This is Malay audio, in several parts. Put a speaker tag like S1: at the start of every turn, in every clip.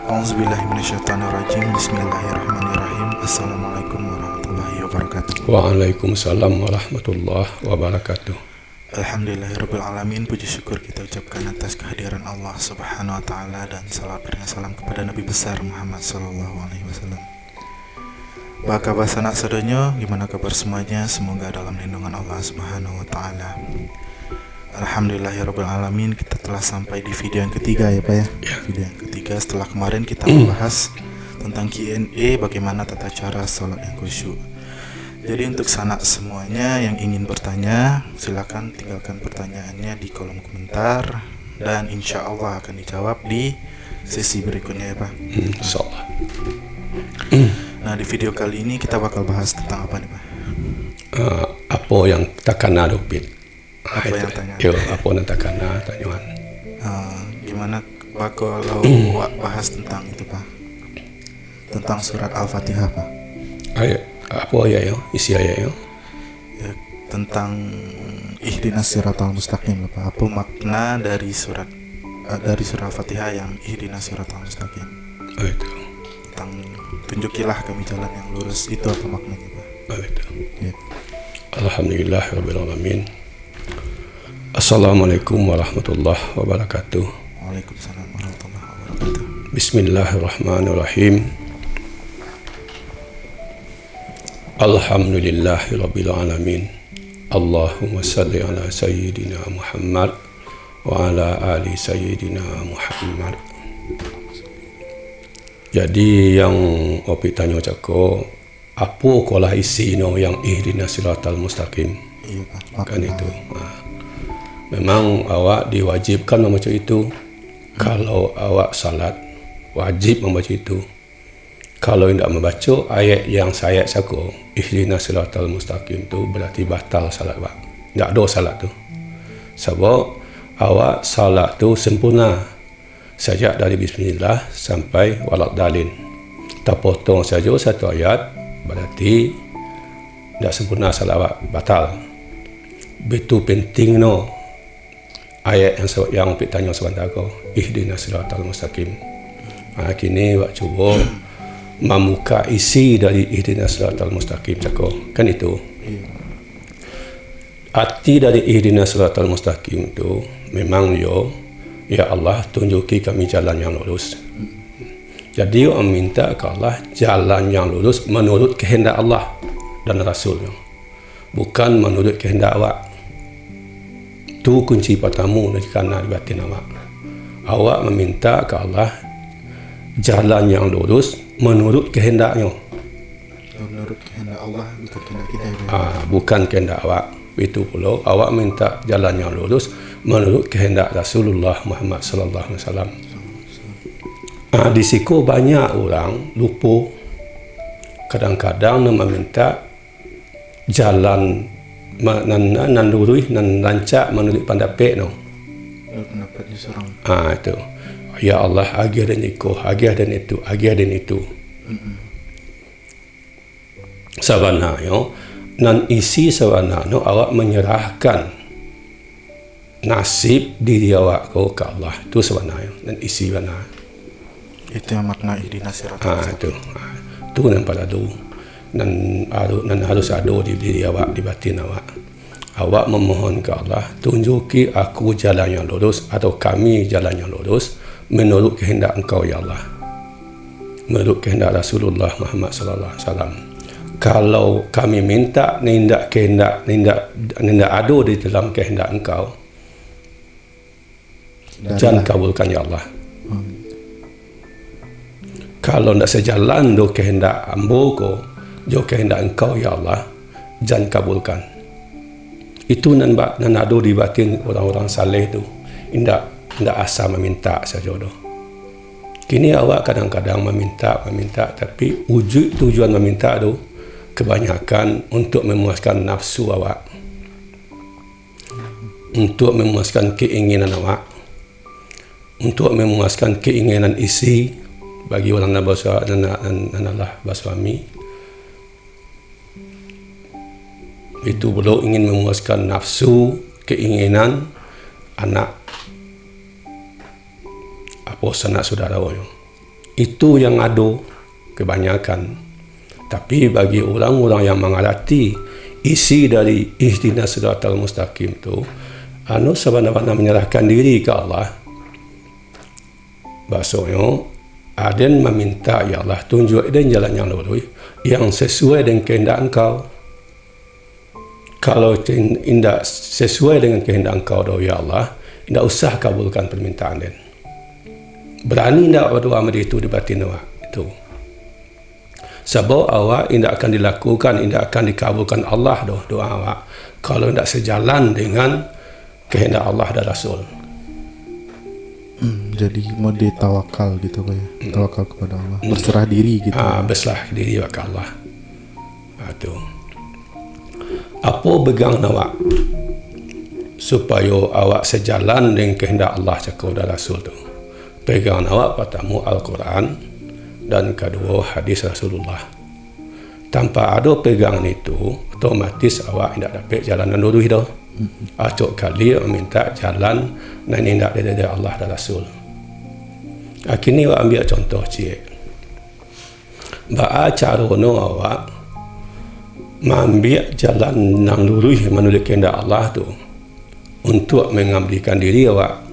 S1: A'udzubillahiminasyaitonirrajim. Bismillahirrahmanirrahim. Assalamualaikum warahmatullahi wabarakatuh.
S2: Waalaikumsalam warahmatullahi wabarakatuh.
S1: Alhamdulillahirrabbilalamin. Puji syukur kita ucapkan atas kehadiran Allah subhanahu wa ta'ala, dan salat dan salam kepada Nabi besar Muhammad sallallahu alaihi wasallam. Apa kabar sanak sadonyo? Gimana kabar semuanya? Semoga dalam lindungan Allah subhanahu wa ta'ala. Alhamdulillahirrabbilalamin. Kita telah sampai di video yang ketiga ya Pak ya. Video yang ketiga setelah kemarin kita membahas tentang Q&A, bagaimana tata cara sholat yang khusyuk. Jadi untuk sanak semuanya yang ingin bertanya, silakan tinggalkan pertanyaannya di kolom komentar, dan insya Allah akan dijawab di sesi berikutnya ya Pak.
S2: Insyaallah.
S1: Nah, di video kali ini kita bakal bahas tentang apa nih Pak?
S2: Apa yang takana dupit?
S1: Apa yang tanya?
S2: Yo, apa yang takana tanyuan?
S1: Gimana Pak kalau bahas tentang itu Pak? Tentang surat Al-Fatihah Pak?
S2: Ayat apa ayat yo? Isi ayat yo?
S1: Ya, tentang ihdinas siratal mustaqim Pak. Apa makna dari surat Al-Fatihah yang ihdinas siratal mustaqim?
S2: Oh itu.
S1: Tentang tunjukilah kami jalan yang lurus, itu apa maknanya Pak?
S2: Oh itu.
S1: Ya.
S2: Alhamdulillahirabbil alamin. Assalamualaikum warahmatullahi wabarakatuh.
S1: Waalaikumsalam warahmatullahi wabarakatuh.
S2: Bismillahirrahmanirrahim. Alhamdulillahirabbil alamin. Allahumma salli ala sayyidina Muhammad wa ala ali sayyidina Muhammad. Jadi yang opi tanya cako, apa kolah isi no yang ihdinas siratal mustaqim?
S1: Iya Pak.
S2: Kan itu. Memang awak diwajibkan membaca itu. Kalau awak salat wajib membaca itu. Kalau tidak membaca ayat yang saya sako, ihdinas siratal mustaqim tu berarti batal salat awak. Tak ada salat tu. Sebab awak salat tu sempurna. Sejak dari bismillah sampai walad dalin. Tak potong saja satu ayat, berarti tak sempurna salat awak, batal. Betul penting no ayat yang tanya sebentar kau, ihdinas siratal mustaqim. Kini awak cuba membuka isi dari ihdinas siratal mustaqim cako. Kan itu. Arti dari ihdinas siratal mustaqim itu memang ya Allah tunjuki kami jalan yang lurus. Jadi orang minta ke Allah jalan yang lurus menurut kehendak Allah dan Rasulnya, bukan menurut kehendak awak. Itu kunci pertama dari kerana di batin awak. Awak meminta ke Allah jalan yang lurus menurut kehendaknya.
S1: Menurut kehendak Allah, bukan kehendak kita ya.
S2: Bukan kehendak awak. Itu pula awak minta jalan yang lurus menurut kehendak Rasulullah Muhammad sallallahu alaihi wasallam. Di siku banyak orang lupa. Kadang-kadang meminta jalan nan lurus nan lancak menurut pendapat no.
S1: Pendapatnya seorang.
S2: Itu. Ya Allah, agih dan iko, agih dan itu, agih dan itu. Sebenarnya nan isi sebenarnya awak menyerahkan nasib diri awak ke Allah. Itu sebenarnya dan isi benar.
S1: Itu yang makna ihdinas siratal mustaqim.
S2: Itu yang pada tu. Dan harus ada di diri awak, di batin awak. Awak memohon ke Allah, tunjuki aku jalan yang lurus atau kami jalan yang lurus menurut kehendak Engkau ya Allah, menurut kehendak Rasulullah Muhammad sallallahu alaihi wasallam. Kalau kami minta nindak ada di dalam kehendak Engkau, jangan kabulkan ya Allah. Kalau tidak sejalan do kehendak ambo ko, jo kehendak Engkau ya Allah, jangan kabulkan. Itu nan ada di batin orang-orang saleh tu. Tidak asal meminta saja doh. Kini awak kadang-kadang meminta, tapi wujud tujuan meminta tu kebanyakan untuk memuaskan nafsu awak, untuk memuaskan keinginan awak, untuk memuaskan keinginan isi bagi orang Allah bersuami. Itu belum ingin memuaskan nafsu, keinginan anak apa sanak saudara yo. Itu yang ada kebanyakan. Tapi bagi orang-orang yang mengalati isi dari ihdinas siratal mustaqim tu, sebenarnya menyerahkan diri ke Allah. Maksudnya, Aden meminta, ya Allah, tunjuk dan jalan yang lurus yang sesuai dengan kehendak Engkau. Kalau tidak sesuai dengan kehendak Engkau, ya Allah, tidak usah kabulkan permintaan Dan. Berani tidak berdoa itu di batin awak itu. Sebab awak tidak akan dilakukan, tidak akan dikabulkan Allah doa awak kalau tidak sejalan dengan kehendak Allah dan Rasul.
S1: Jadi mode tawakal gitu Pak ya. Tawakal kepada Allah, berserah diri gitu.
S2: Berserah diri kepada Allah. Itu. Apa pegang awak supaya awak sejalan dengan kehendak Allah dan Rasul tu? Pegang awak pertama Al-Quran dan kedua hadis Rasulullah. Tanpa ada pegangan itu, otomatis awak tidak dapat jalan yang lurus dah. Acuk kali minta jalan dan tidak dari Allah dan Rasul. Kini awak ambil contoh cik. Ba'a cara awak mengambil jalan yang lurus menuju kehendak Allah tu untuk mengabdikan diri awak,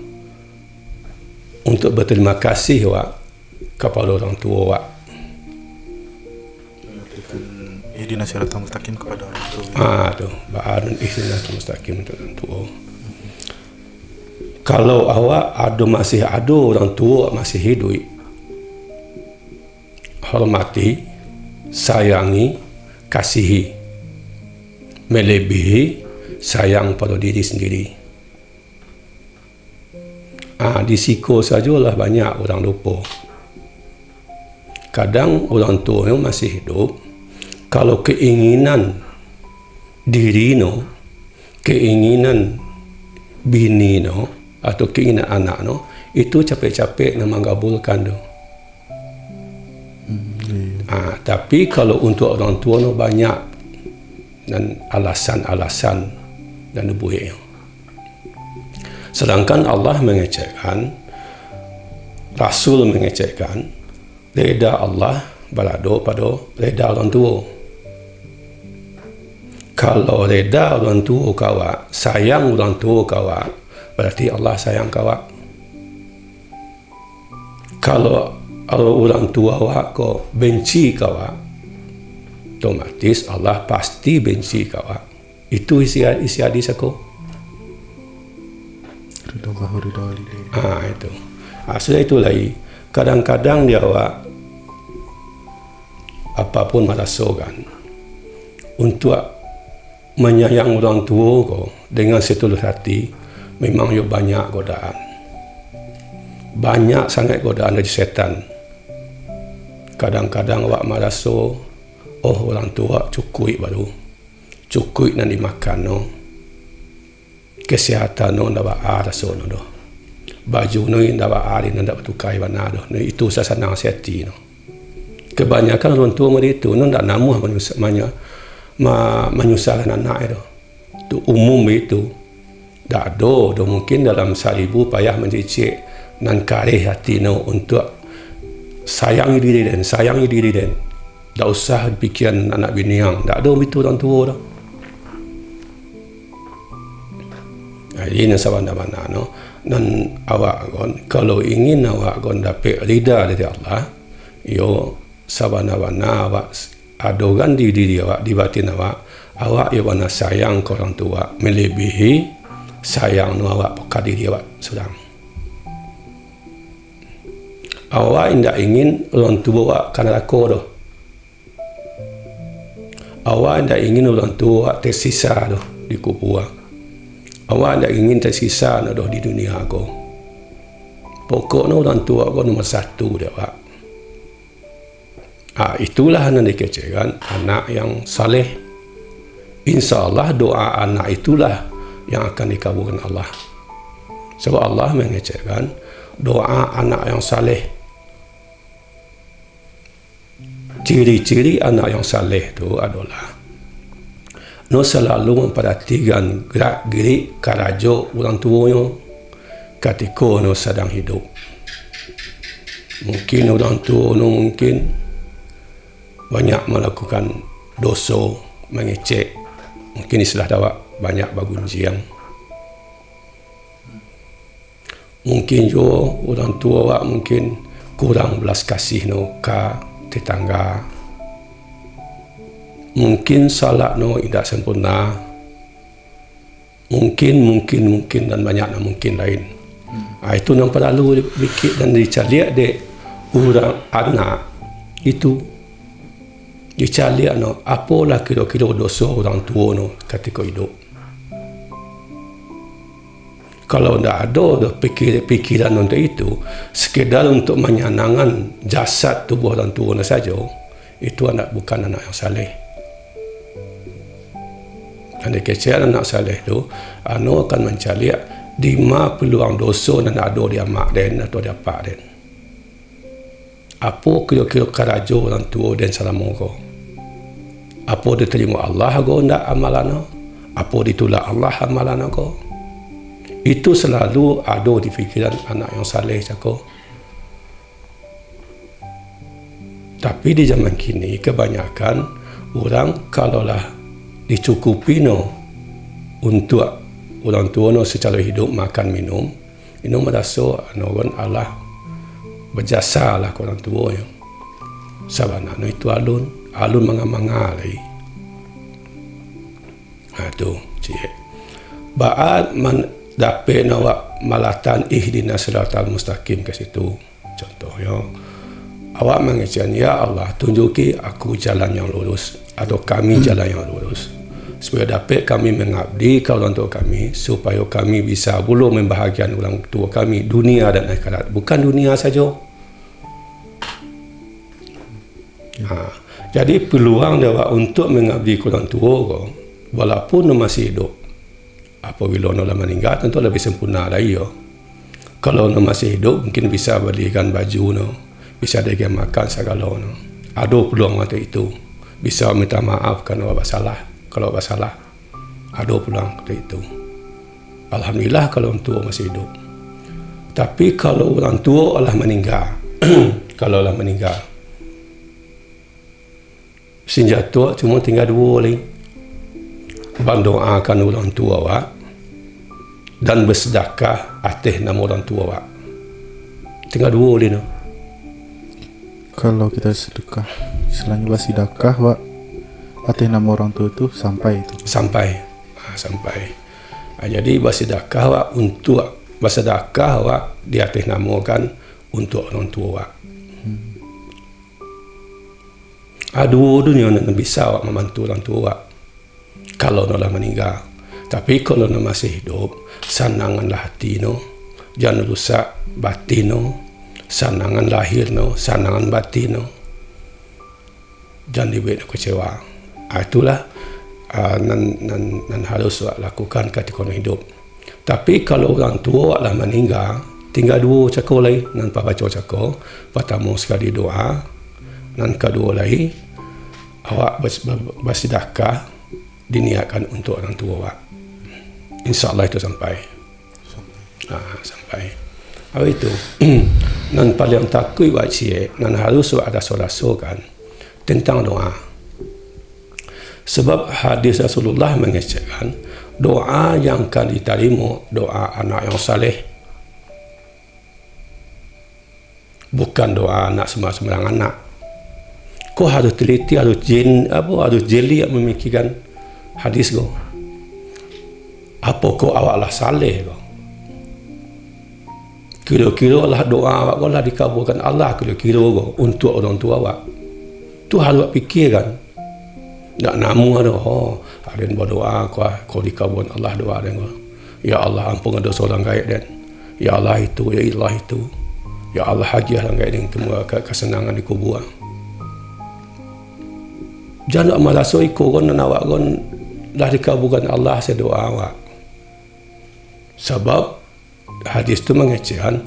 S2: untuk berterima kasih awak kepada orang tua awak.
S1: Ihdinas siratal mustaqim kepada orang tua.
S2: Tu ba'arun ihdinas mustaqim untuk orang tua. Kalau awak masih ada orang tua masih hidup, hormati, sayangi, kasihi, melebihi sayang pada diri sendiri. Di siko sajalah banyak orang lupa. Kadang orang tua yang masih hidup, kalau keinginan diri keinginan bini atau keinginan anak itu capek-capek nak menggabulkan tu. Tapi kalau untuk orang tua banyak dan alasan-alasan dan buih. Sedangkan Allah mengecekkan, Rasul mengecekkan, reda Allah berada pada reda orang tua. Kalau reda orang tua kawak, sayang orang tua kawak, berarti Allah sayang kawak. Kalau orang tua awak ko benci kawak, otomatis Allah pasti benci kawak. Itu isi hadis aku. Itu. Sudah itu lagi. Kadang-kadang dia awak apapun merasakan untuk menyayang orang tua ko dengan setulus hati, memang yo banyak godaan. Banyak sangat godaan dari setan. Kadang-kadang awak merasa orang tua cukup baru. Cukup nak dimakan kesihatan ndak rasa dah. Baju ndak ndak bertukar bana dah. Itu sasana seti Kebanyakan orang tua mereka itu ndak namuh menyusahkan anak itu. Itu umum itu. Tak ada mungkin dalam 1000 payah mencicik nan karih hati untuk sayangi diri dan tak usah pikiran anak bini yang tak ada itu orang tua dah. Ini sabana-bana dan awak kalau ingin awak dapat ridha dari Allah, yo sabana-bana awak adogan di diri awak, di batin awak yo bana sayang ke orang tua melebihi sayang awak pada diri awak sedang. Awak tidak ingin orang tua awak kena laku dah. Awak tidak ingin orang tua awak tersisa dah di kubur. Awak tidak ingin tersisa dah di dunia aku. Pokoknya orang tua aku nomor 1 dia awak. Itulah yang dikecilkan anak yang saleh. InsyaAllah doa anak itulah yang akan dikabulkan Allah. Sebab Allah mengecekkan doa anak yang saleh. Ciri-ciri anak yang saleh itu adalah selalu memperhatikan gerak-gerik karajo orang tuanya ketika sedang hidup. Mungkin orang tua mungkin banyak melakukan dosa, mengecek. Mungkin istilah awak banyak bagunjiang. Mungkin juga orang tua awak mungkin kurang belas kasih ke tetangga. Mungkin salat tidak sempurna. Mungkin dan banyak mungkin lain. Itu yang perlu dipikir dan dicari dek orang anak itu. Dicari apalah kira-kira dosa orang tua ketika hidup. Kalau tidak ada pikiran untuk itu, sekedar untuk menyenangkan jasad tubuh orang tua saja, itu bukan anak yang saleh. Dan kecil anak saleh itu, akan mencari di mana peluang dosa yang ada di mak dan atau di apa dan. Apa kira-kira keraja orang tua dan salam kau? Apa diterima Allah kau tidak amalan? Apa ditolak Allah amalan kau? Itu selalu ada di fikiran anak yang saleh cakap. Tapi di zaman kini kebanyakan orang kalaulah dicukupi untuk orang tua secara hidup makan minum merasa Allah berjasa lah ke orang tua yang sebenarnya itu alun manga-manga lagi. Itu cik. Baat dapat awak malatan ihdinas siratal mustaqim ke situ. Contohnya awak mengucapkan, ya Allah tunjuki aku jalan yang lurus atau kami jalan yang lurus supaya dapat kami mengabdi ke orang tua kami, supaya kami bisa belum membahagiakan orang tua kami dunia dan akhirat, bukan dunia saja. Jadi peluang awak untuk mengabdi ke orang tua walaupun masih hidup, apabila orang meninggal tentu lebih sempurna lagi. Kalau orang masih hidup mungkin bisa belikan baju, bisa dia makan segala. Ada peluang waktu itu, bisa minta maaf kalau awak salah. Kalau awak salah, ada peluang waktu itu. Alhamdulillah kalau orang tua masih hidup. Tapi kalau orang tua Allah meninggal, kalau Allah meninggal, senjata cuma tinggal dua lagi. Bandoakan orang tua awak dan bersedekah atas nama orang tua awak. Tinggal dua lagi.
S1: Kalau kita sedekah, istilahnya bersedekah wak atas nama orang tua itu sampai. Jadi bersedekah wak untuk bersedekah wak di atas nama kan untuk orang tua wak. Dua dunia nak bisa wak membantu orang tua wak kalau nak meninggal. Tapi kalau nak masih hidup, sananganlah hati jangan rusak batin sanangan lahir sanangan batin jangan dibuat kecewa. Itulah nan harus lakukan ketika hidup. Tapi kalau orang tua lah meninggal, tinggal dua cakap lagi nan baca cakap. Pertama sekali doa, nan kedua lagi awak bersedekah diniatkan untuk orang tua awak. InsyaAllah itu sampai. Apa itu? Nan paling takut wajib, nan harus ada sorasokan tentang doa. Sebab hadis Rasulullah mengatakan doa yang akan diterima doa anak yang saleh, bukan doa anak sembarang anak. Kau harus teliti, harus jeli memikirkan hadis kau. Apa kau awaklah saleh kau? Kira-kira lah doa awak kau lah dikabulkan Allah kira-kira kau untuk orang tua awak. Tu harus fikirkan. Tak namu ada, ada yang berdoa kau dikabulkan Allah doa dengan. Ya Allah ampun dosa orang gaib dan. Ya Allah itu, ya Allah itu. Ya Allah hajiah orang gaib dengan semua kesenangan di kubur. Jangan merasa ikut kan awak kan dah dikabulkan Allah sedoa awak. Sebab hadis itu mengatakan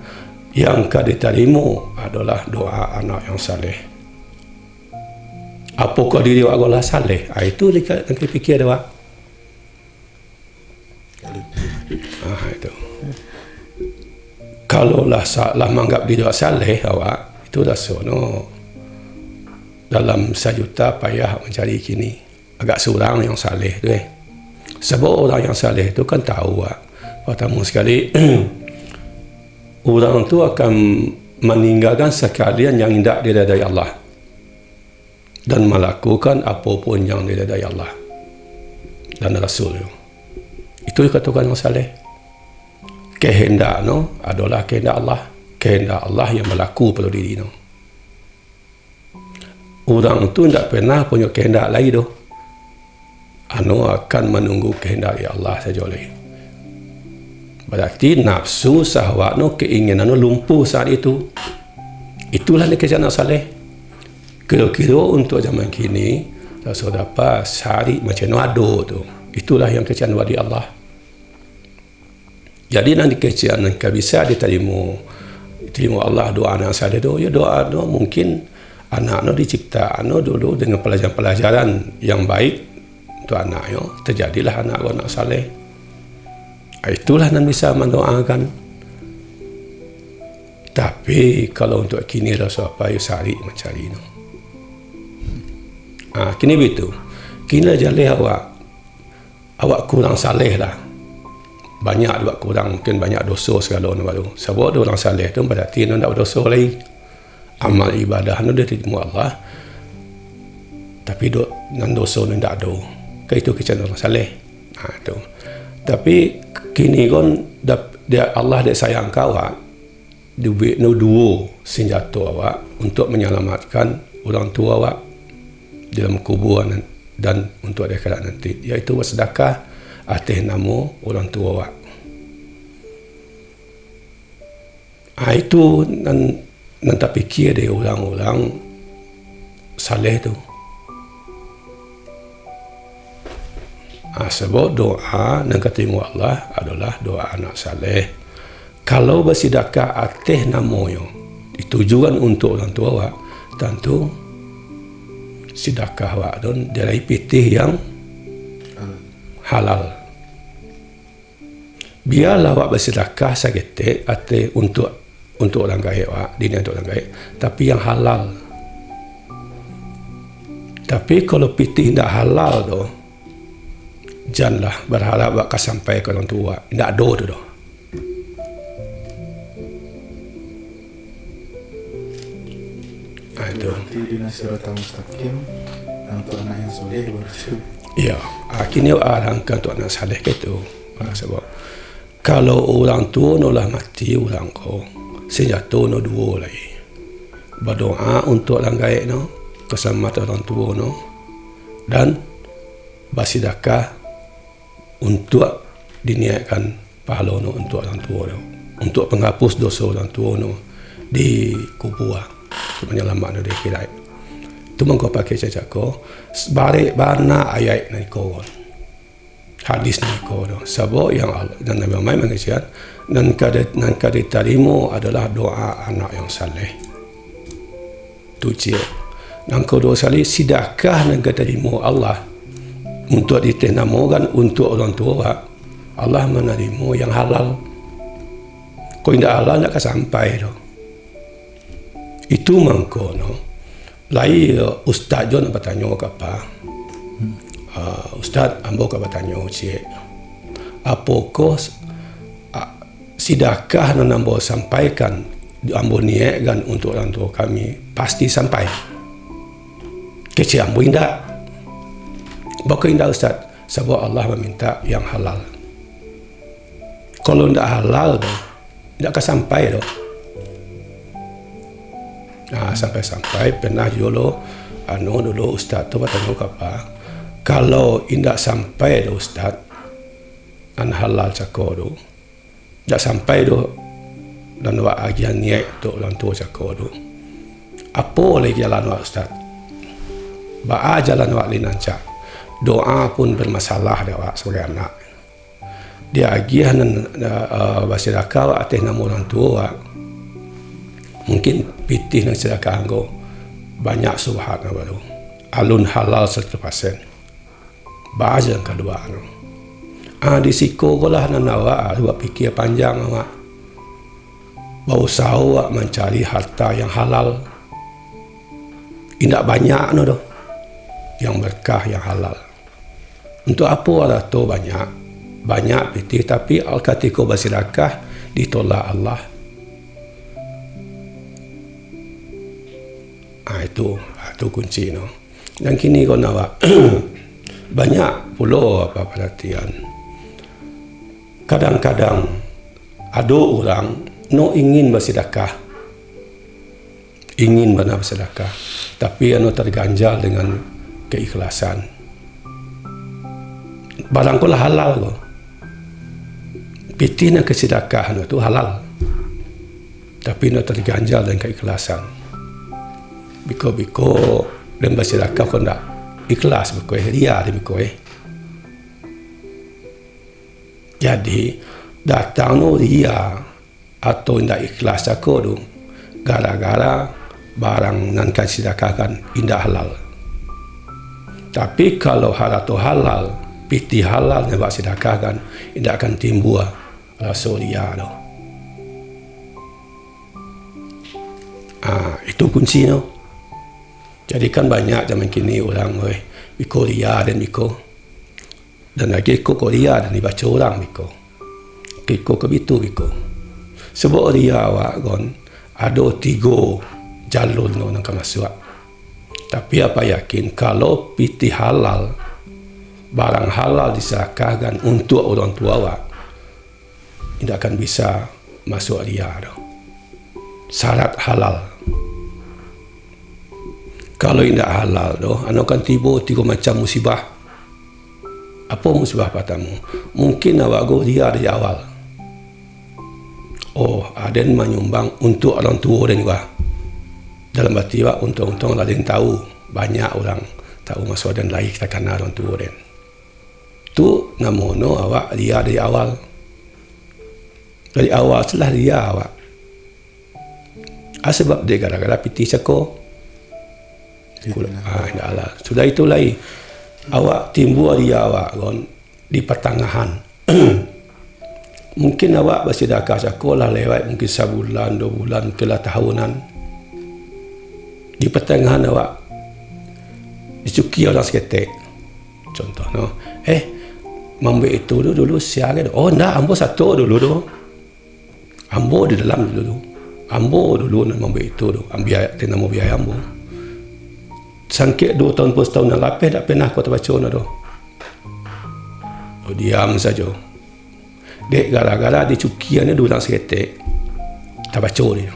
S1: yang akan diterima adalah doa anak yang saleh. Apakah diri awak adalah saleh? Itu nak fikir awak. Itu. Kalau lah menganggap diri awak saleh awak, itu
S2: itu rasono dalam 1 juta payah mencari kini. Agak seorang yang saleh tu Sebab orang yang saleh tu kan tahu pertama sekali orang tu akan meninggalkan sekalian yang tidak diredai Allah dan melakukan apapun yang diredai Allah dan Rasul. Itu dikatakan orang saleh. Kehendak adalah kehendak Allah. Kehendak Allah yang berlaku pada diri Orang tu tidak pernah punya kehendak lain akan menunggu kehendak Allah saja oleh. Berarti nafsu, syahwat, keinginan lumpuh saat itu. Itulah kerjaan orang saleh. Kira-kira untuk zaman kini, rasa dapat sehari macam ada tu. Itulah yang kerjaan wali Allah. Jadi nanti kerjaan yang bisa diterima Allah doa anak saleh tu. Ya doa mungkin anak dicipta dulu dengan pelajaran-pelajaran yang baik untuk anak terjadilah anak saleh. Itulah yang bisa mendoakan. Tapi kalau untuk kini rasa apa sehari mencari kini begitu. Kini jalih awak kurang saleh lah. Banyak awak kurang, mungkin banyak dosa segala baru. Sebab orang saleh tu berarti tak berdosa lagi. Amal ibadah dia diterima Allah. Tapi nan dosa ni tak ada. Itu kerjaan orang saleh. Tu. Tapi kini kan Allah dia sayang kau duit dua senjata awak untuk menyelamatkan orang tua awak dalam kuburan dan untuk akhirat nanti, iaitu bersedekah atas nama orang tua awak. Itu nan tak fikir dia orang-orang saleh tu. Sebab doa yang keterima Allah adalah doa anak saleh. Kalau bersedekah atas namanya ditujukan untuk orang tua awak, tentu sedekah awak dan dari pitih yang halal. Biarlah awak bersedekah seketik atas untuk orang kaya awak, dini untuk orang kaya, tapi yang halal. Tapi kalau pitih tidak halal tu, janganlah berharap akan sampai ke orang tua. Tidak ada tu dah. Itu.
S1: Berarti dina siratal mustaqim untuk anak yang soleh baru.
S2: Ya, kini arahkan untuk anak saleh itu. Sebab kalau orang tua nolah mati orang kau, senjata no dua lagi. Berdoa untuk orang gaib keselamatan orang tua dan bersedekah untuk diniatkan pahala untuk orang tua untuk penghapus dosa orang tua di kubur menyelamatkan dari akhirat. Itu mengko pakai cakap balik bana ayat ni kau hadis ni kau sebab yang Allah dan Nabi Muhammad mengatakan nan kada terima adalah doa anak yang saleh. Tu cie. Nang kedua sekali sedekah nan kada terima Allah untuk ditenamakan untuk orang tua. Allah menerima yang halal. Kau tidak halal tak sampai tu. Itu mangko lai ustaz John bertanya ke apa? Ustaz ambo ke bertanya cik. Apakah sedekah yang ambo sampaikan ambo niatkan untuk orang tua kami pasti sampai? Kecil ambo indak. Bakal indak ustaz sebab Allah meminta yang halal. Kalau tidak halal tu tidak akan sampai tu. Sampai pernah dulu ustaz tu bertanya apa? Kalau tidak sampai tu ustaz an halal cakap tu tidak sampai tu dan awak agian niat untuk orang tua cakap tu apa lagi jalan awak ustaz? Ba'a jalan awak linancak doa pun bermasalah dia awak sebagai anak dia agian bersedekah atas nama orang tua awak. Mungkin pitih nak sedekah engkau banyak subhat baru alun halal 100%. Baca yang kedua di siko kolah nan awak buat fikir panjang awak. Bau awak mencari harta yang halal. Indak banyak no doh. Yang berkah, yang halal. Untuk apa ada tu banyak piti, tapi al-katiko bersedekah ditolak Allah. Itu kunci no. Dan kini kau nak banyak pula apa perhatian. Kadang-kadang ada orang no ingin bersedekah, ingin benar bersedekah, tapi no terganjal dengan keikhlasan. Barang kau lah halal kau. Piti nak kesedekah no tu halal, tapi no terganjal dengan keikhlasan. Biko dan bersedekah kau tak ikhlas berkoe ria dia berkoe. Jadi datang no ria atau tidak ikhlas aku tu gara-gara barang nan kan sedekahkan indah halal. Tapi kalau hal atau halal, piti halal yang buat sedekahkan, tidak akan timbul rasa ria tu. Itu kunci no. Jadi kan banyak zaman kini orang biko ria dan biko, dan lagi ko ria dan dibaca orang biko, kiko kebitu biko. Sebab ria awak gon ada 3 jalur no nak masuk. Tapi apa yakin kalau piti halal, barang halal diserahkan untuk orang tua awak, tidak akan bisa masuk ria tu. Syarat halal. Kalau tidak halal tu, anu akan tiba 3 macam musibah. Apa musibah pertama? Mungkin awak go ria dari awal. Ada yang menyumbang untuk orang tua dan juga. Dalam arti awak untung-untung ada yang tahu. Banyak orang tahu masuk dan lagi kita kenal orang tua dan. Tu namono awak ria dari awal. Dari awal setelah ria awak. Sebab dia gara-gara piti sako. Sudah itu lagi awak timbul ria awak di pertengahan. Mungkin awak bersedekah sekolah lewat mungkin sebulan, 2 bulan, kelah tahunan. Di pertengahan awak dicuki orang seketik. Contoh no. Mambo itu dulu siaga. Enggak, ambo satu dulu tu. Ambo di dalam dulu. Ambo dulu nak mambo itu tu. Ambil nama biaya ambo. Sangkit 2 tahun pun setahun yang lapis tak pernah kau terbaca na tu. Diam saja. Dek gara-gara dicukiannya dulang seketik. Tak baca dia.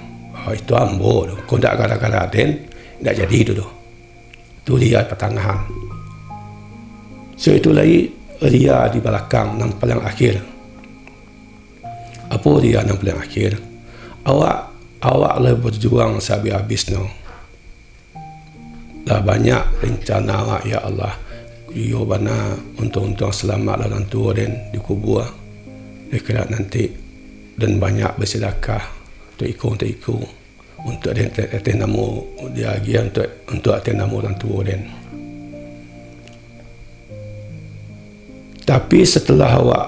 S2: Itu ambo tu. Kau tak gara-gara den, tak jadi tu tu. Tu dia pertengahan. So itu lagi ria di belakang yang paling akhir. Apa ria yang paling akhir? Awak lah berjuang sampai habis no. Dah banyak rencana awak, ya Allah. Yo bana untung-untung selamat orang tua dan dikubur. Dekat nanti dan banyak bersedekah untuk ikut untuk atas nama dia lagi untuk atas nama orang tua dan. Tapi setelah awak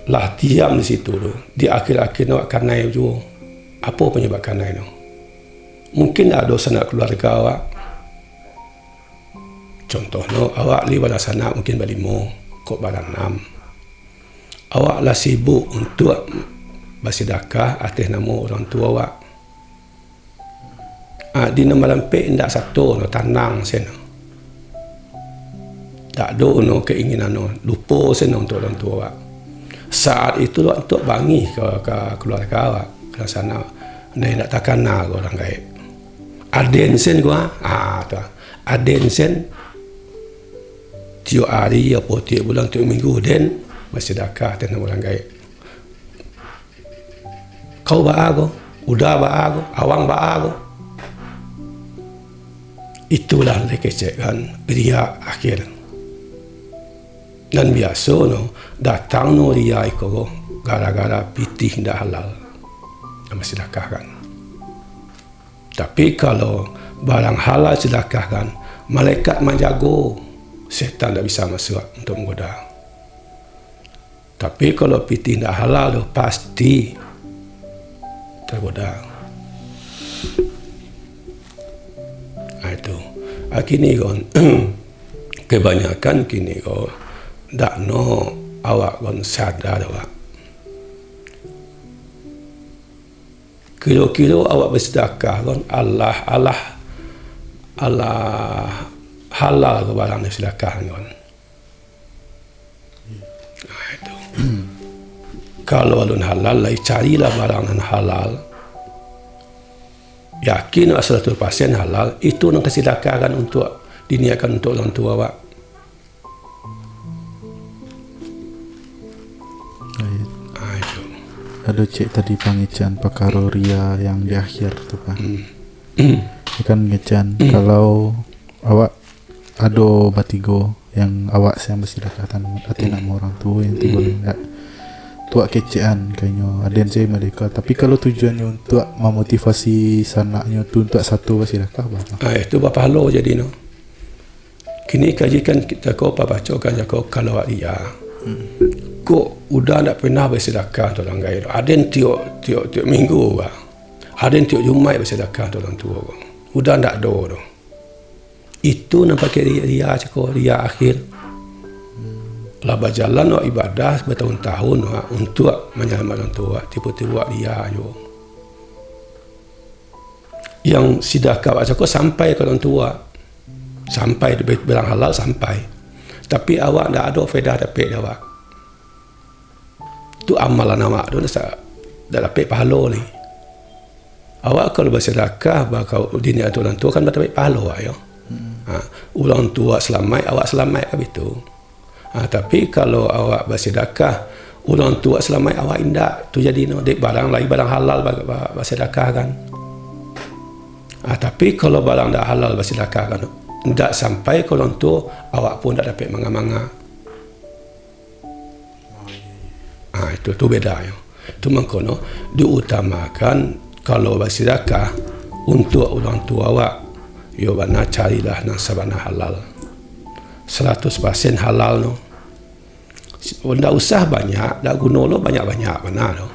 S2: lah diam di situ tu, di akhir-akhir awak kanai juga. Apa penyebab kanai tu? Mungkin ada sanak keluarga awak. Contohnya awak li pada sana mungkin berlima, kok barang 6. Awak lah sibuk untuk bersedekah atas nama orang tua awak. Di nama lampik tidak satu no tanang sen. Tak ada no keinginan no lupa sen untuk orang tua awak. Saat itu untuk bangi ke keluarga awak ke sana. Nai nak takkan nak orang gaib. Aden sen gua. Tu. Aden sen tiap hari apa tiap bulan tiap minggu dan bersedekah atas nama orang gaib. Kau baago, udah baago, awang baago. Itulah lekecekan ria akhir. Dan biasa no datang no ria iko gara-gara pitih tidak halal yang sedekahkan. Tapi kalau barang halal sedekahkan, malaikat menjago, setan tak bisa masuk untuk menggoda. Tapi kalau pitih tidak halal tu pasti tergoda. Itu. Kini kon kebanyakan kini kon dak no awak kon sadar awak. Kilo-kilo awak bersedekah kon Allah halal ke barang yang sedekah kon. Itu. Kalau alun halal, carilah barang yang halal. Yakin 100% halal, itu yang kesedekahkan untuk diniatkan untuk orang tua awak. Itu.
S1: Ada cek tadi pangican perkara ria yang di akhir tu Pak. Kan ngecan kalau awak ada batigo yang awak yang bersedekahkan hati nama orang tua yang tu boleh tak tuak kecean kayaknya ada yang saya mereka, tapi kalau tujuannya untuk memotivasi sanaknya tu untuk satu bersedekah apa?
S2: Itu berapa halo jadi no. Kini kajikan kita kau apa baca kan kau kalau awak dia. Kau udah tak pernah bersedekah untuk orang lain. Ada yang tiap minggu bah. Ada yang tiap Jumaat bersedekah untuk orang tua. Udah tak ada tu. Itu nampak ria cakap ria akhir. Lah berjalan nak ibadah bertahun-tahun untuk menyelamatkan orang tua, tiba-tiba dia ayo. Yang sedekah cakap sampai ke orang tua. Sampai bilang halal sampai. Tapi awak tak ada faedah dapat awak. Tu amalan awak tu dah dapat pahala ni. Awak kalau bersedekah bakal diniat orang tua kan dapat pahala ayo. Orang tua selamat, awak selamat ke begitu. Tapi kalau awak bersedekah, orang tua selamat awak indak, tu jadi dek barang lain barang halal bersedekah kan. Tapi kalau barang tak halal bersedekah kan, indak sampai ke orang tua, awak pun tak dapat manga-manga. Itu beda ya. Itu mengkono diutamakan kalau bersedekah untuk orang tua awak, yo bana carilah nang sabana halal. 100% halal no. Tak usah banyak, dak guna lo banyak-banyak benar no.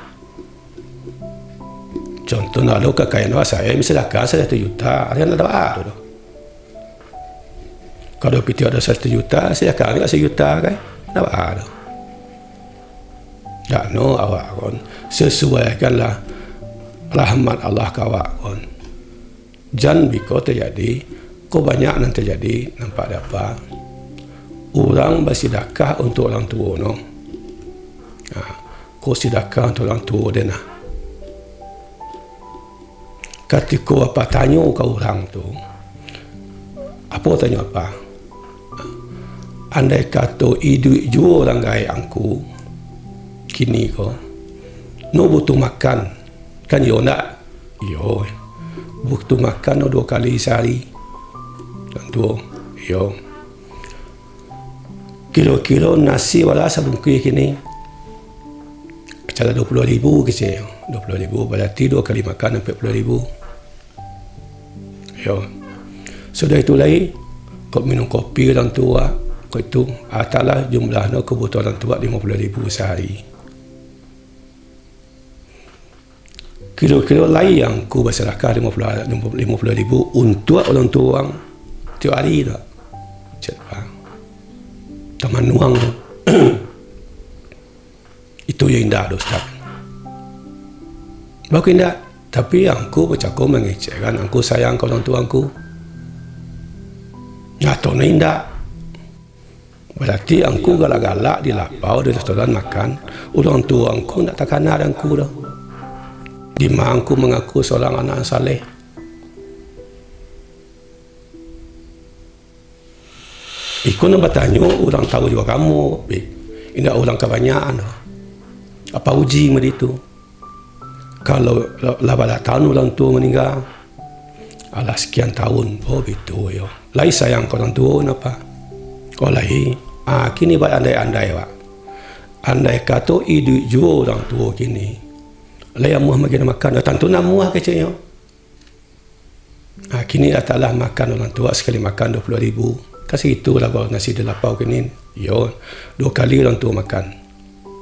S2: Contohnya lo kekayaan saya misalnya saya 1 juta, ada ada tu. Kalau piti ada 1 juta, saya akan 1 juta kan. Ada. Tak no awak kon sesuaikanlah rahmat Allah ke awak kon. Jangan biko terjadi, kau banyak nanti terjadi nampak dapat. Orang bersedekah untuk orang tua no. Kau sedekah untuk orang tua dia nah. Ketika apa tanya ke orang tu, apa tanya apa? Andai kata hidup jua orang gaya angku, kini kau, no butuh makan, kan yo nak, yo, butuh makan no 2 kali sehari, orang tua, yo. Kilo-kilo nasi wala sabungkui kini cara 20,000 kecil 20,000 berarti 2 kali makan 40,000 yo. Sudah itu lagi kau minum kopi orang tua kau itu atalah jumlahnya kebutuhan orang tua 50,000 sehari. Kilo-kilo lain yang ku bersedekah 50,000 untuk orang tua tiap hari tak cepat taman nuang itu yang indah Ustaz. Bagus indah, tapi aku bercakap mengecekkan, aku sayang ke orang tua aku. Nyatanya indah. Berarti aku galak-galak di lapau di restoran makan, orang tua aku tak takana dan aku dah. Di mana aku mengaku seorang anak saleh. Ikut nak bertanya, orang tahu juga kamu. Ini orang kebanyakan. Apa uji med itu? Kalau 8 tahun orang tua meninggal, alah sekian tahun, oh itu yo. Lai sayang orang tua kenapa? Oh lai, kini buat andai-andai pak. Andai kata hidup jua orang tua kini, lai amuh makin makan, tentu namuah kecilnya. Kini adalah makan orang tua sekali makan 20,000. Kasih itulah bawa nasi di lapau kini. Yo, 2 kali orang tua makan.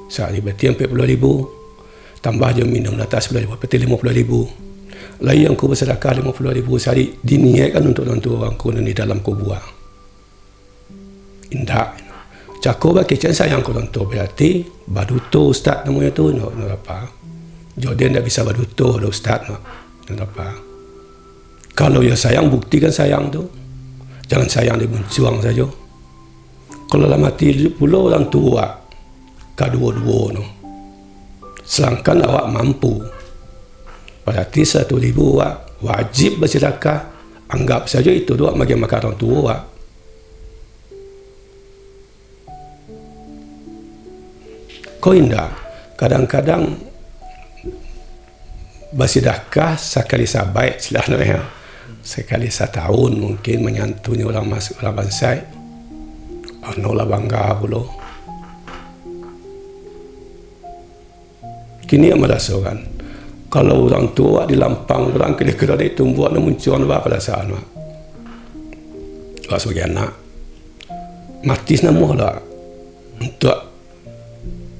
S2: Sehari berarti 40,000. Tambah je minum atas 10,000, berarti 50,000. Lain aku bersedekah 50,000 sehari diniatkan untuk orang tua aku di dalam kubur. Indah. Cakap bagi macam sayang aku orang tua berarti baduto ustaz namanya tu nak apa? Jordan tak bisa baduto ada ustaz nak apa? Kalau ya sayang buktikan sayang tu. Jangan sayang dia mencuang saja. Kalau dalam hati pula orang tua kedua-dua no. Selangkan awak mampu. Berarti 1,000 awak wajib bersedekah. Anggap saja itu doa bagi makan orang tua awak. Kau indah. Kadang-kadang bersedekah sekali sahabat silahnya. Sekali setahun mungkin menyantuni orang bansai. Anolah bangga pula. Kini yang merasa kan. Kalau orang tua di lampang orang kira-kira dia tumbuh dan muncul apa perasaan mak. Kalau sebagai anak mati namuh lah untuk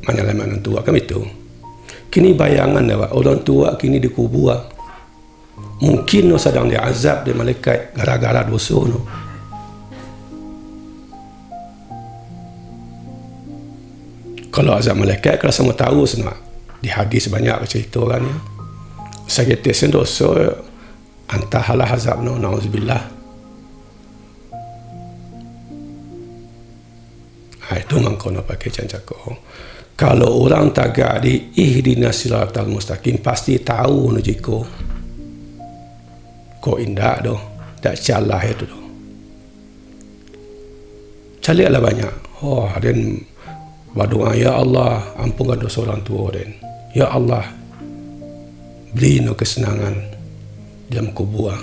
S2: menyelamatkan orang tua kan itu. Kini bayangan dah orang tua kini dikubur. Mungkin no sedang diazab di malaikat gara-gara dosa no. Kalau azab malaikat kalau semua tahu semua di hadis banyak cerita kan ya. Sakit dosa antahalah azab no nauzubillah. Itu mangkono pakai cancako. Kalau orang tagak di ihdinas siratal mustaqim pasti tahu no jiko. Kok indah doh, tak calah itu doh. Calilah banyak. Oh, dan berdoa ya Allah ampunkan dosa orang tua dan ya Allah beri no kesenangan dalam kubur.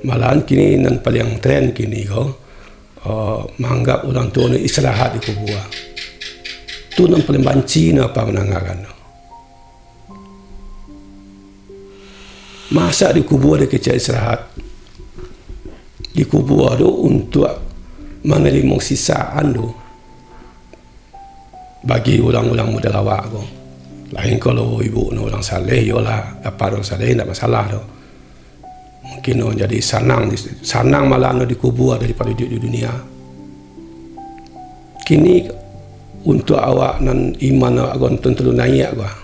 S2: Malahan kini nan paling trend kini kau menganggap orang tua ni istirahat di kubur. Tu nan paling banci na apa menangakan. Masa di kubur dia kecil istirahat. Di kubur tu untuk menerima sisaan tu bagi orang-orang muda lawak tu. Lain kalau ibu ni orang saleh, yolah apa orang saleh tak masalah tu. Mungkin orang jadi sanang malah di kubur daripada di dunia. Kini untuk awak nan iman awak tentu naik gua.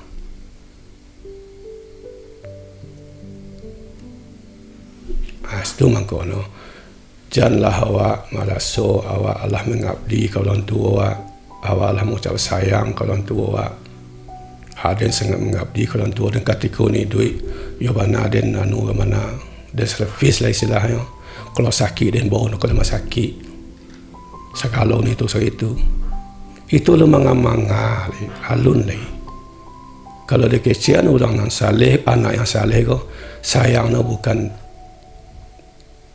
S2: Itu mangkono. Janganlah awak malaso awak Allah mengabdi ke orang tua awak. Awak Allah mengucap sayang ke orang tua awak. Haden sangat mengabdi ke orang tua dan ketika ni duit yo bana den anu mana dan servis lah istilahnya. Kalau sakit dan bawa kalau sakit. Sakalau ni tu so itu. Itu lemang-manga alun lagi. Kalau dia kecian orang yang saleh, anak yang saleh ko sayang no bukan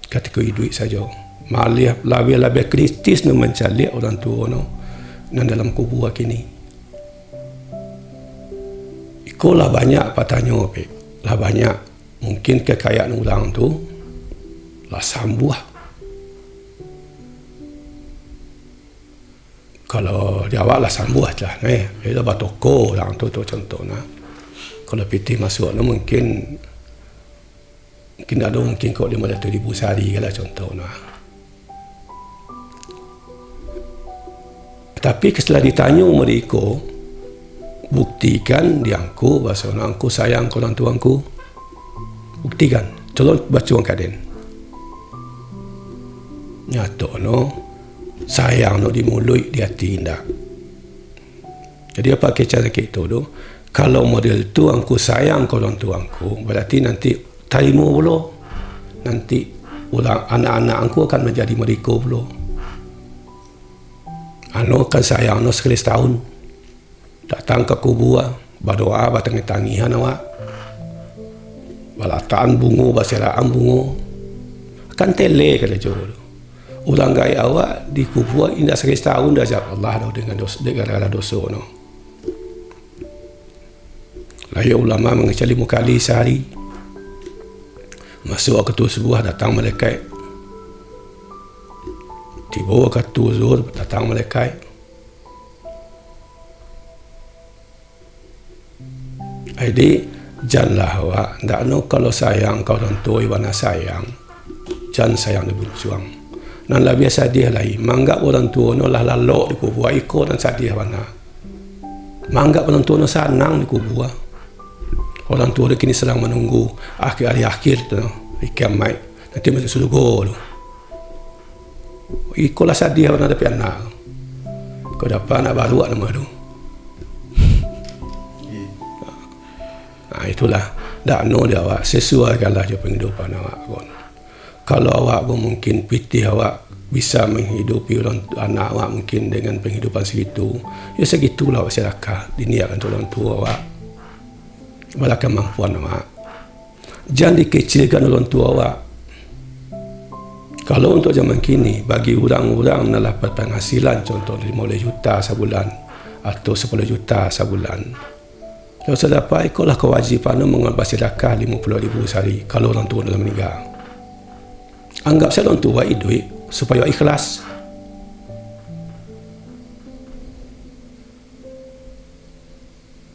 S2: kategori duit saja. Malih lebih kritis no mencari orang tua no nan dalam kubur kini. Ikolah banyak patanya pe. Lah banyak mungkin kekayaan orang tu lah sambuh. Kalau jawab lah sambuh lah dia dah toko orang tu contohnya. Kalau PT masuk no mungkin ada mungkin kau 500,000 sehari lah contohnya. Tapi setelah ditanya mereka buktikan diangku bahasa aku sayang ke orang tuaku. Buktikan. Tolong baca orang kaden. Nyata no sayang no di mulut di hati indah. Jadi apa cara kita tu? Kalau model tu aku sayang ke orang tuaku berarti nanti terima pula. Nanti orang anak-anak aku akan menjadi mereka pula. Anu kan sayang no sekali setahun. Datang ke kubur, berdoa, bertangi-tangihan awak. Balataan bunga, berseraan bunga. Kan tele kata jauh. Orang gaya awak di kubur indah sekali setahun dah jawab Allah dah dengan dosa no. Layak ulama mengecali 5 kali sehari. Masuk waktu subuh datang malaikat. Tiba waktu zuhur datang malaikat. Jadi Janganlah awak ndak no kalau sayang kau orang tua wana sayang. Jangan sayang dia berjuang. Nan lah biasa dia lai manggap orang tua no lah lalok di kubur ikut dan sadih wana. Manggap orang tua no sanang di kubur. Orang tua dia kini sedang menunggu akhir tu kiamat. Nanti masuk surga tu. Ikutlah sadih wana tapi anak. Kau dapat anak baru nama tu. Itulah dak no dia awak sesuaikanlah je penghidupan awak kon. Kalau awak pun mungkin pitih awak bisa menghidupi orang anak awak mungkin dengan penghidupan segitu, ya segitulah awak sedekah diniatkan untuk orang tua awak. Bala kemampuan awak. Jangan dikecilkan orang tua awak. Kalau untuk zaman kini bagi orang-orang nak dapat penghasilan contoh 15 juta sebulan atau 10 juta sebulan. Kalau saya dapat ikutlah kewajipan mengambil sedekah 50,000 sehari kalau orang tua dalam meninggal. Anggap saya orang tua duit supaya ikhlas.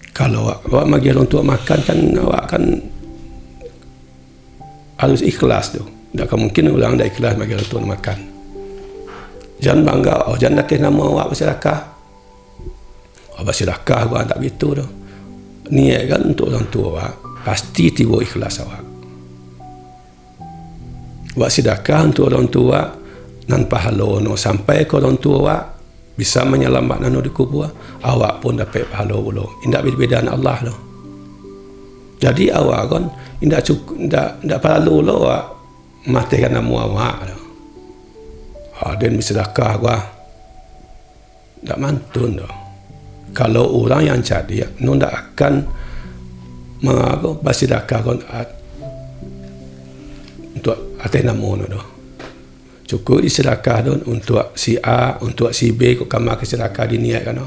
S2: Kalau awak bagi orang tua makan kan awak kan harus ikhlas tu. Tak mungkin orang dah ikhlas bagi orang tua makan. Jangan bangga, jangan latih nama awak bersedekah. Awak bersedekah awak tak begitu tu. Niat kan untuk orang tua awak, pasti tiba ikhlas awak. Awak sedekah untuk orang tua nan pahala no sampai ke orang tua awak bisa menyelamatkan no di kubur, awak pun dapat pahala pula. Indak beda-beda dengan Allah tu. Jadi awak kan indak cukup indak pahala lo awak matikan nama awak tu. Dan bersedekah gua. Tak mantun tu. Kalau orang yang cerdik, no tak akan bersedekah untuk atas nama tu. Cukup disedekah tu untuk si A, untuk si B, kau kamar kesedekah diniatkan.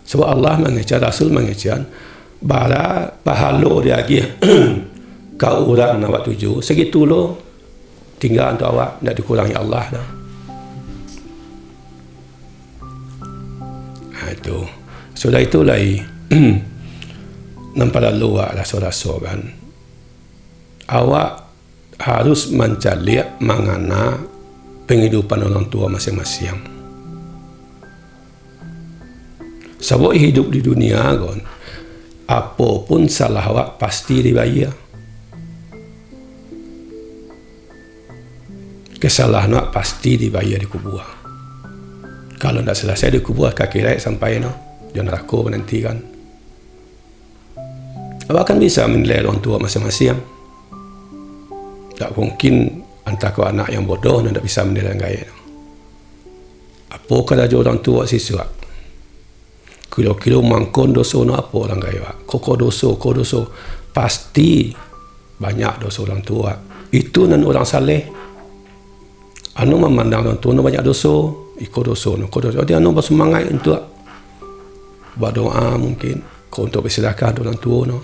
S2: Sebab Allah mengajar, Rasul mengajar, bara pahala dia lagi kau orang nak buat tuju, segitu lo tinggal untuk awak, tak dikurangi Allah dah. Itu. Sudah itu lagi nampak luar lah saudara kan. Awak harus mencari mengana penghidupan orang tua masing-masing. Sebab hidup di dunia kan, apapun salah awak pasti dibayar. Kesalahan awak pasti dibayar di kubur. Kalau tidak selesai di kubur kaki rakyat sampai no. Jangan ragu nanti kan. Awak kan bisa menilai orang tua masing-masing. Tak mungkin antara kau anak yang bodoh dan tak bisa menilai gaya. Apa kata orang tua siswa? Kilo-kilo mangkon dosa no apa orang gaya? Kau dosa. Pasti banyak dosa orang tua. Itu nan orang saleh. Anu memandang orang tua no banyak dosa, ikut dosa no. Dia anu bersemangat untuk buat doa mungkin kau untuk bersedekah orang tua no.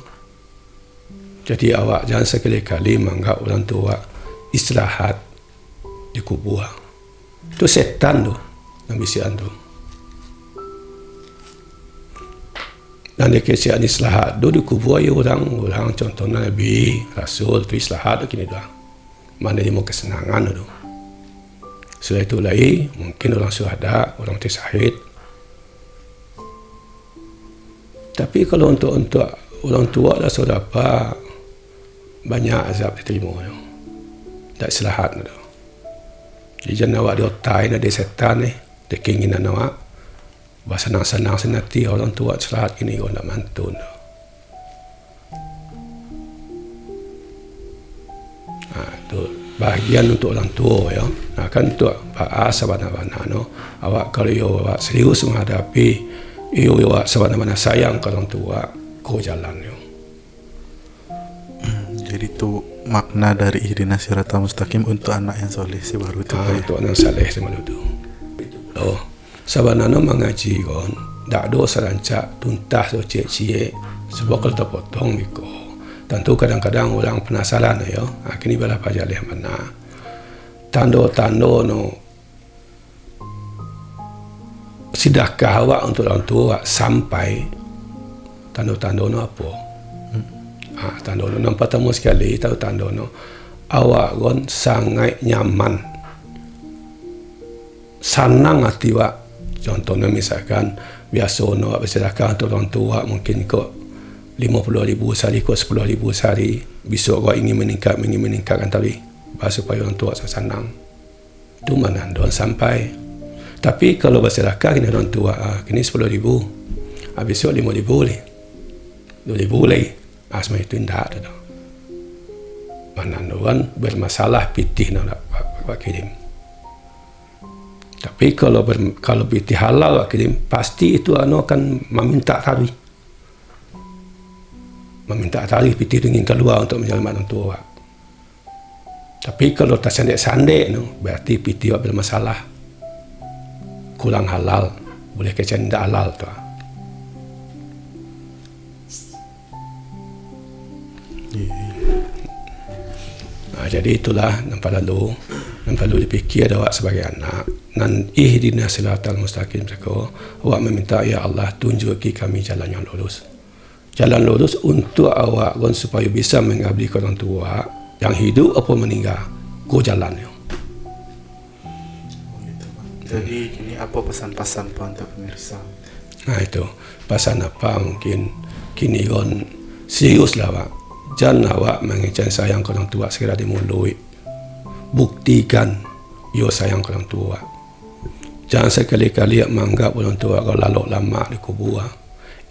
S2: Jadi awak jangan sekali-kali menganggap orang tua istirahat di kubur. Itu setan tu yang bisian tu. Dan dia kesian istirahat tu di kubur ya orang contohnya Nabi, Rasul tu istirahat tu kini dah. Mana dia mau kesenangan tu. Setelah itu lagi mungkin orang syuhada, orang mati syahid. Tapi kalau untuk orang tua dah sudah apa banyak azab diterima tu. Tak istirahat tu. Jadi jangan awak diotai ada setan ni, ada keinginan awak. Bersenang-senang senati orang tua istirahat ini kau nak mantun tu. Tu bahagian untuk orang tua ya. Kan untuk bahas sabana-bana no. Awak kalau awak serius menghadapi awak sabana-bana sayang ke orang tua, kau jalan yo.
S1: Jadi tu makna dari ihdinas siratal mustaqim untuk anak yang soleh si baru tu.
S2: Untuk anak soleh si baru tu. Oh, sabana no mengaji kon, dak do serancak tuntas do cek-cek sebab kalau terpotong biko. Tentu kadang-kadang orang penasaran ya, kini bala pajalih mana. Tando-tando no sedekah awak untuk orang tua sampai tando-tando no apa? Tandono yang pertama sekali tahu tandono awak gon sangat nyaman, senang hati wak. Contohnya misalkan biasa nak bersedekah untuk orang tua mungkin kok 50,000 sehari, kok 10,000 sehari. Besok kau ingin meningkatkan tadi supaya orang tua senang. Itu mana don sampai. Tapi kalau bersedekah kini orang tua kini 10,000, besok 5,000 leh, 2,000 leh. Semua itu tidak ada. Mana don bermasalah pitih nak buat kirim. Tapi kalau pitih halal buat kirim, pasti itu akan meminta tarikh. Meminta tarikh pitih itu ingin keluar untuk menyelamatkan orang tua. Tapi kalau tak sandek-sandek berarti pitih bermasalah. Kurang halal, boleh kecanda halal tu. Jadi itulah yang perlu dipikir awak sebagai anak. Nan ihdinas siratal mustaqim mereka, awak meminta ya Allah tunjuki kami jalan yang lurus. Jalan lurus untuk awak supaya bisa mengabdi ke orang tua yang hidup apa meninggal, go jalan yo.
S1: Jadi ini apa pesan-pesan Pak untuk pemirsa?
S2: Itu pesan apa mungkin kini gon serius lah Pak. Jangan awak mengejar sayang ke orang tua segera dimulai. Buktikan yo sayang ke orang tua. Jangan sekali-kali menganggap orang tua kau lalu lama di kubur.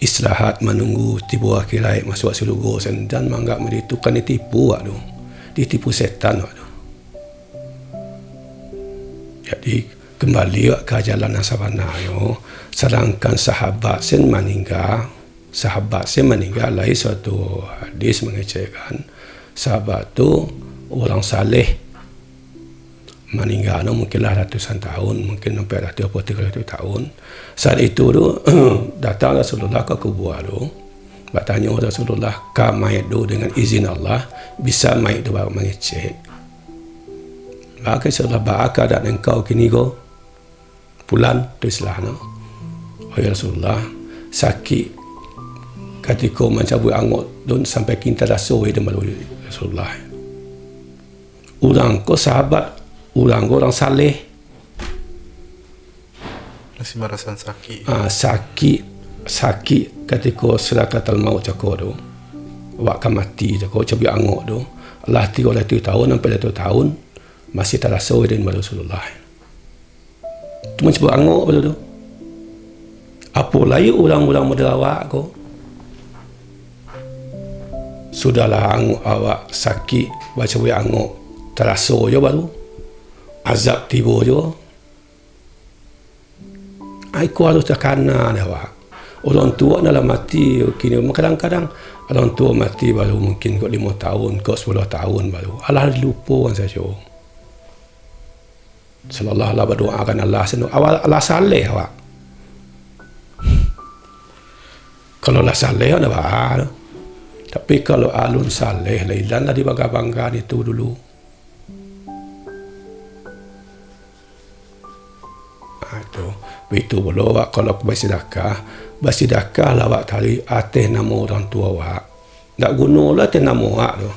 S2: Istirahat menunggu tiba akhirat masuk surga dan menganggap itu kan ditipu tu. Ditipu setan tu. Jadi kembali ke jalan yang sebenar. Sedangkan sahabat sen meninggal lain suatu hadis mengecewakan sahabat tu orang saleh meninggal mungkinlah ratusan tahun, mungkin sampai 230 tahun. Saat itu tu datang Rasulullah ke kubur tu, bertanya Rasulullah, "Ka mayat tu dengan izin Allah bisa mayat tu baru mengecek?" Maka Rasulullah baka dan engkau kini go pulan tu Islam. Oh ya Rasulullah, sakit ketika mencabut angut don sampai kita dah sowe dan malu Rasulullah. Orang ko sahabat, orang saleh
S1: masih merasakan sakit.
S2: Sakit ketika sedakatul maut cakap tu. Awak akan mati cakap cabut angut tu. Allah 30 tahun sampai 2 tahun masih tak rasa dan malu Rasulullah. Tu mencabut angut betul tu. Apa lagi orang-orang model awak ko? Sudahlah awak sakit baca buat anguk terasa je baru azab tiba je. Aku harus terkana dah awak. Orang tua dalam mati kini kadang-kadang orang tua mati baru mungkin kau 5 tahun, kau 10 tahun baru. Allah lupa kan saja. Sallallahu alaihi berdoakan Allah saleh awak. Kalau Allah saleh ada bahar. Tapi kalau alun saleh lailan lah dibangga-bangga itu dulu. Itu boleh awak kalau bersedekah lah awak tadi atas nama orang tua awak. Tak guna lah atas nama awak tu.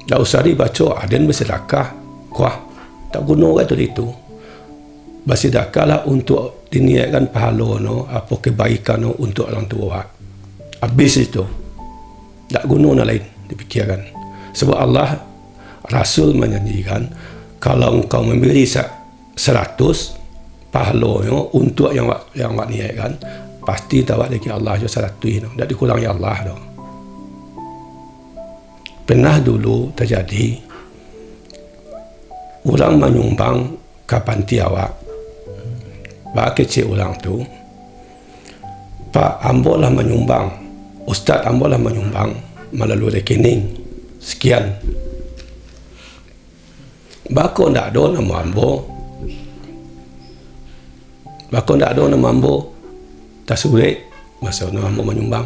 S2: Tak usah dibaca aden bersedekah. Kuah. Tak guna kan itu. Bersedekah lah untuk diniatkan pahala no, apa kebaikan no untuk orang tua awak. Habis itu tak guna lain dipikirkan. Sebab Allah Rasul menjanjikan kalau engkau memberi 100 pahalanya untuk yang awak niatkan, pasti dapat lagi Allah je 100 itu. Tak dikurangi Allah dah. Pernah dulu terjadi orang menyumbang ke panti awak. Bagi kecil orang tu, Pak ambolah menyumbang, Ustaz ambolah menyumbang melalui rekening sekian. Bako ndak ada nama ambo. Bako ndak ada nama ambo. Tak sulit masa nama ambo menyumbang.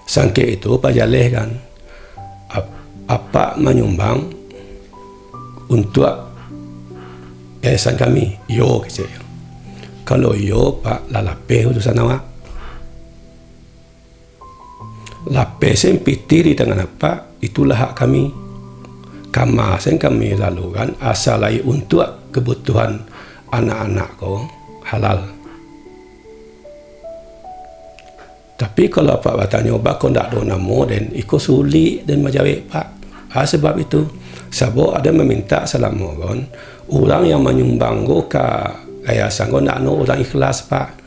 S2: Sangke itu Pak Jaleh kan apa menyumbang untuk yayasan kami. Yo kecil. Kalau yo Pak lalapeh utusan awak. Lapesen piti di tangan apa, itulah hak kami. Kamasen kami lalukan asal lai untuk kebutuhan anak-anak kau halal. Tapi kalau Pak bertanya, Pak kau tak ada nama dan ikut sulit dan majawik Pak. Sebab itu, sebab ada meminta selama kan, orang yang menyumbang kau ke yayasan kau nak orang ikhlas Pak.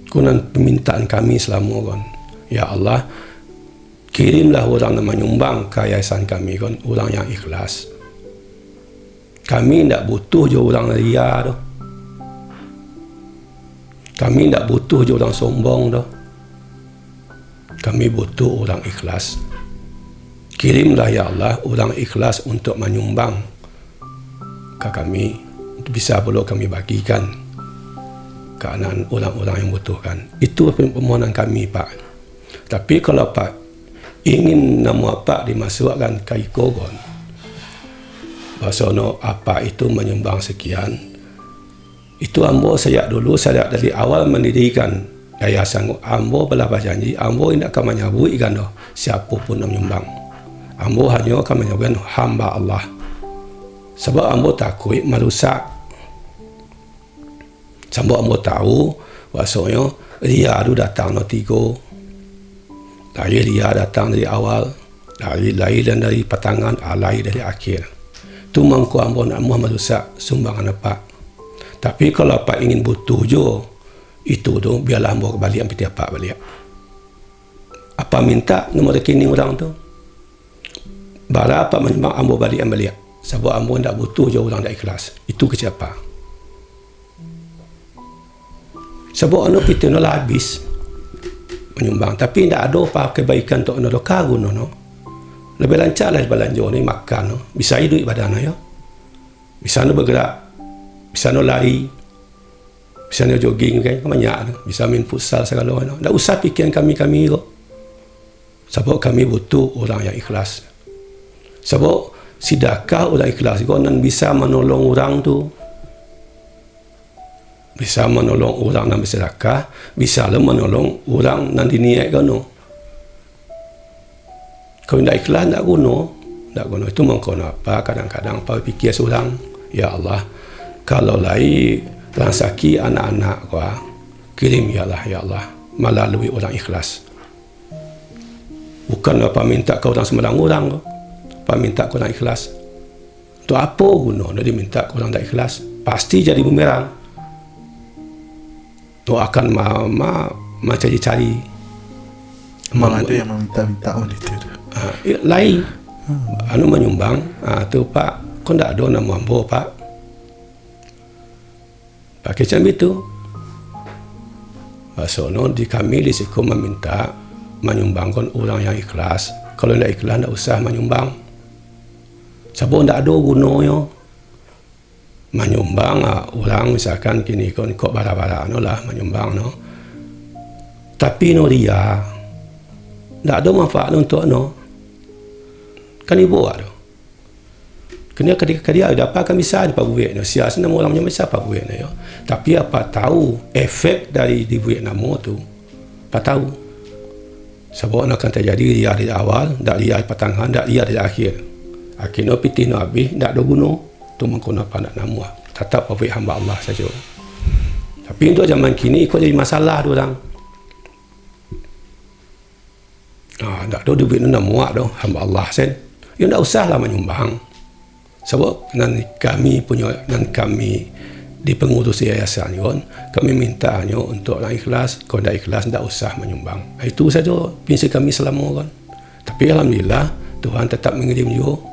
S2: Kunan permintaan kami selama kan, ya Allah, kirimlah orang yang menyumbang ke yayasan kami kan, orang yang ikhlas. Kami tak butuh je orang ria tu. Kami tak butuh je orang sombong tu. Kami butuh orang ikhlas. Kirimlah ya Allah orang ikhlas untuk menyumbang ke kami. Bisa perlu kami bagikan ke anak orang-orang yang membutuhkan. Itu permohonan kami Pak. Tapi kalau Pak ingin nama Pak dimasukkan ke ikogon, bahasa apa itu menyumbang sekian, itu ambo sejak dulu, sejak dari awal mendirikan yayasan ambo belah berjanji ambo tidak akan menyebutkan siapa pun yang menyumbang. Ambo hanya akan menyebutkan hamba Allah. Sebab ambo takut merusak. Sebab ambo tahu bahasanya ria itu datang no tiga. Dari ria datang dari awal, dari dan dari pertengahan, lahir dari akhir. Itu mangko ambo nak merusak sumbangan apa. Tapi kalau Pak ingin butuh je itu tu, biarlah ambo balik ambil tiap Pak balik. Apa minta nombor rekening orang tu? Bara Pak menyumbang ambo balik ambil dia. Sebab ambo tak butuh je orang tak ikhlas. Itu kerja apa? Sebab anak kita nak habis menyumbang, tapi tak ada apa kebaikan untuk anak karun no. Lebih lancar lah belanja ni makan no. Bisa hidup badan ya. Bisa nak bergerak, bisa nak lari, bisa nak jogging kan, banyak no. Bisa main futsal segala no. Tak usah fikir kami kok. Sebab kami butuh orang yang ikhlas. Sebab sedekah orang ikhlas kau nan bisa menolong orang tu. Bisa menolong orang yang bersedekah, bisa menolong orang yang diniatkan no. Kalau tidak ikhlas, tak guna. Itu mengkono apa, kadang-kadang apa fikir seorang, ya Allah, kalau lai ransaki anak-anak kau, kirim ya Allah, melalui orang ikhlas. Bukan apa minta kau orang sembarang orang, apa minta kau orang ikhlas. Itu apa guna dia minta kau orang tak ikhlas? Pasti jadi bumerang. Tu akan cari-cari.
S1: Memang ada yang meminta-minta itu.
S2: Lain. Anu menyumbang, tu Pak, kau tak ada nama ambo Pak. Pakai macam itu. Soalnya di kami di siku meminta menyumbangkan orang yang ikhlas. Kalau tidak ikhlas, tak usah menyumbang. Sebab tak ada gunanya. Menyumbang orang misalkan kini kok bara-bara no lah menyumbang no. Tapi no dia tak ada manfaat untuk no. Kan ibu ada. Kena ketika dia dapat kan bisa dapat buat no. Siasa nama orang macam siapa buat no ya. Tapi apa tahu efek dari dibuat nama tu. Apa tahu. Sebab akan terjadi dia dari awal, tak dia di pertengahan, tak dia dari akhir. Akhirnya pitih no habis, tak ada guna. Tu mengkona nak nama tetap bagi hamba Allah saja. Tapi untuk zaman kini ikut jadi masalah tu orang. Tak ada duit nak muak dah hamba Allah sen. Ya tak usahlah menyumbang. Sebab kami di pengurus yayasan ni kami minta untuk orang ikhlas, kalau tak ikhlas tak usah menyumbang. Itu saja prinsip kami selama kan. Tapi alhamdulillah Tuhan tetap mengirim juga,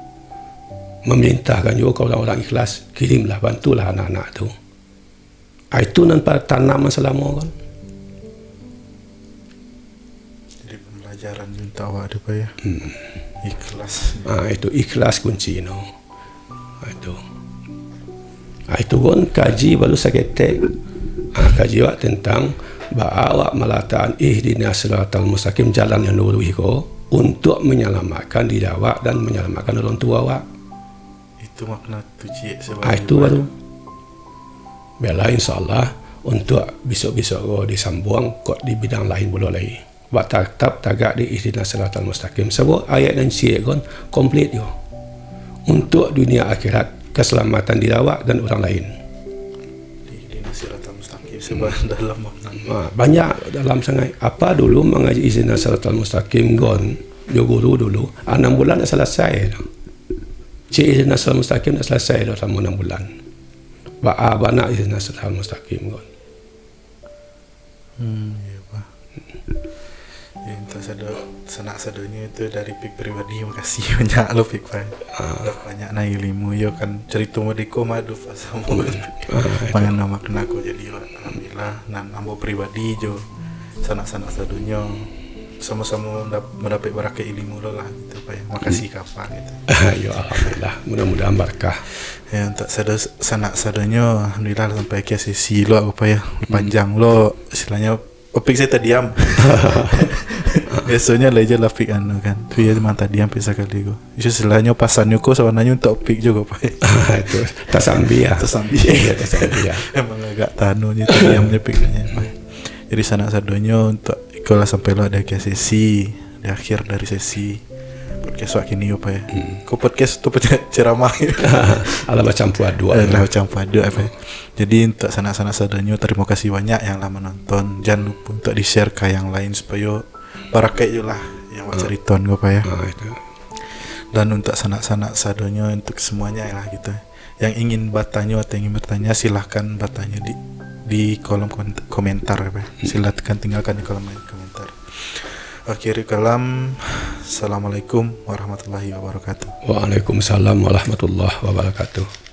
S2: memerintahkan juga orang-orang ikhlas, kirimlah, bantulah anak-anak tu. Itu nampak tanaman selama kan.
S1: Jadi pembelajaran minta awak ada Pak ya. Ikhlas.
S2: Itu ikhlas kunci no. Itu kan kaji baru seketek. Kaji awak tentang bahawa melataan ihdinas siratal mustaqim, jalan yang lurus untuk menyelamatkan diri awak dan menyelamatkan orang tua awak. Itu makna tu cik sebab itu baru. Bela insyaAllah untuk besok-besok go disambung kok di bidang lain boleh lagi. Buat tetap tagak di ihdinas siratal mustaqim. Sebab ayat dan syirik kan komplit yo. Untuk dunia akhirat, keselamatan diri awak dan orang lain.
S1: Di Siratal Mustaqim sebab dalam makna.
S2: Banyak dalam sangat. Apa dulu mengaji ihdinas siratal mustaqim gon, yo guru dulu 6 bulan dah selesai. Cik ihdinas siratal mustaqim dah selesai dalam 6 bulan. Ba bana ihdinas siratal mustaqim gon.
S1: Ya Pak. Ya, entah senak sadonya itu dari pik pribadi. Makasih banyak lo pik Pak. Banyak na ilmu yo kan cerita modeko madu pasamo. Pangan nama kena aku jadi alhamdulillah nan ambo pribadi jo sanak sadonya sama-sama mendapat berkah ilmu lo lah gitu Pak ya. Makasih kapan gitu.
S2: Ya alhamdulillah, mudah-mudahan berkah.
S1: Ya untuk sanak sadonya alhamdulillah sampai ke sesi lo apa ya panjang lo istilahnya opik saya terdiam. Biasanya leja lah pik anu kan. Tu ya mantap diam pisa kali go. Isu istilahnya pasannya ko sebenarnya untuk pik juga Pak.
S2: Itu tasambi ya.
S1: Tasambi.
S2: Iya tasambi ya.
S1: Emang agak tanunya terdiamnya pikirnya Pak. Jadi sanak sadonya untuk ikolah sampai lo ada ke sesi di akhir dari sesi podcast wak kini apa ya. Kau podcast tu ceramah.
S2: Ala macam puadu.
S1: Lah macam puadu apa. Jadi untuk sanak-sanak sadonya terima kasih banyak yang lama nonton. Jangan lupa untuk di-share ke yang lain supaya barakat juga lah yang ceriton gue Pak ya.
S2: Itu.
S1: Dan untuk sanak-sanak sadonya untuk semuanya lah gitu. Yang ingin bertanya atau ingin bertanya silahkan bertanya di kolom komentar ya Pak. Silahkan tinggalkan di kolom komentar. Akhiri kalam. Assalamualaikum warahmatullahi wabarakatuh.
S2: Waalaikumsalam warahmatullahi wabarakatuh.